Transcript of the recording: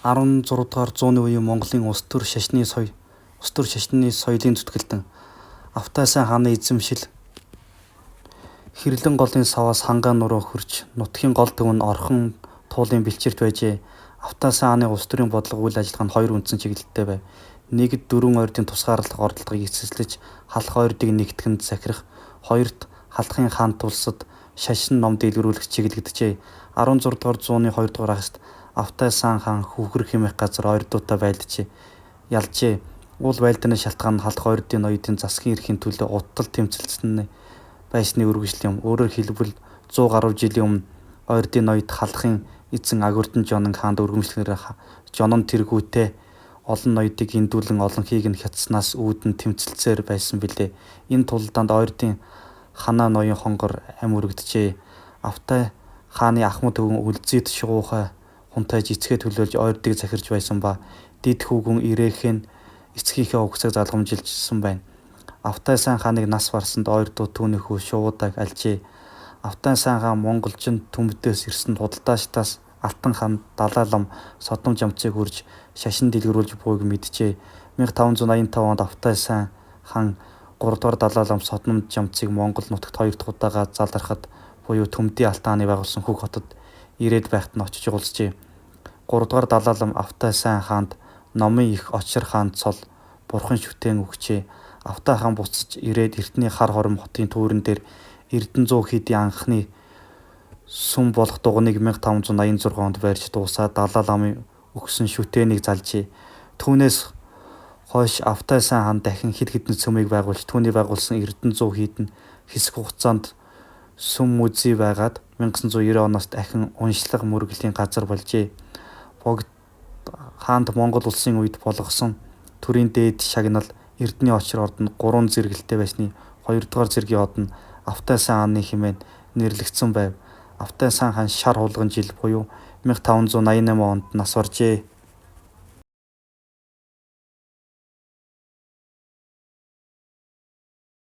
16 дугаар зууны үеийн Монголын улс төр шашны соёлын зүтгэлтэн Автайсан хааны эзэмшил Хэрлэн голын саваас хангаан нуруу хөрч нутгийн гол төв нь орхон туулын бэлчээрт байжээ. Автайсан хааны улс төрийн бодлого үйл ажиллагаа нь хоёр үндсэн чиглэлтэй байв. Нэгд дөрвөн ойрдын тусгаарлах оролдлогыг эцэслэж халах ойрдыг нэгтгэнд захирах, хоёрт халахын хаан тулсад шашин ном дэлгэрүүлэх чиглэгдэжээ. 16 дугаар зууны 2 дугаар хагаст Автайсан хаан хүүхрэх хэмээх газар ойрдуудаа ялжээ. Уул байлдааны шалтгаан нь халах ойрдын ноёдын засгийн эрхийн төлөө уттал тэмцэлсэн байсны үргэлжлэл юм. Өөрөөр хэлбэл 100 гаруй жилийн өмнө ойрдын ноёд халахын эзэн Агурдан Жонон хаанд өргөмжлөхөөр Жонон тэргүүтээ олон ноёдыг эндүүлэн олонхийг нь хятаднаас үүдэн тэмцэлцээр байсан билээ. Энэ тулдаанд ойрдын ханаа ноён хонгор ам өргөдөжээ. Автай хааны ахмад өвгөн үлзийд шугуухай хунтайж эцгээ төлөөлж ойрдыг захирж байсан ба дид хүүгэн ирээхэн эцгийнхээ угсааг залгамжилсан байна. Автайсан хааныг нас барсанд ойрдууд түүнийхүү шуудаг альжээ. Автайсан хаан Монголчин төмөдөөс ирсэн худалдаачдаас Алтан хаан Далайлам Содном жамцыг хүрж шашин дэлгэрүүлж буйг мэджээ. 1585 онд Автайсан хаан 3 дугаар Далайлам Содном жамцыг Монгол нутагт 2 дахь удаага залрахад буюу Төмдийн Алтан хааны байгуулсан Хөг хотод ирээд байхад нь очиж уулзжээ. 3 дугаар Далайлам Автайсан хаанд номын их Очир хаан цол бурхан шүтээн өгчээ. Автай хаан буцаж ирээд Эрдэнэ хар хором хотын түүрэн дээр Эрдэнэ 100 хийдийн анхны сүм болох дуганыг 1586 онд барьж дуусаад Далайламын өгсөн шүтээнийг залжээ. Түүнээс хойш Автайсан хаан дахин хэд хэдэн сүмийг байгуулж түүний байгуулсан Эрдэнэ 100 хийдэн хэсэг хугацаанд сүм музей байгаад 1990 оноос дахин уншлаг мөргөлийн газар болжээ. Богд хаанд Монгол улсын үед болгосон төрийн дээд шагнал Эрдэнэ Очир ордонд 3 зэрэгэлтэй байсны 2 дугаар зэргийн од нь Автайсан хааны хэмээн нэрлэгдсэн байв. Автайсан хаан шар хулган жил буюу 1588 онд нас баржээ.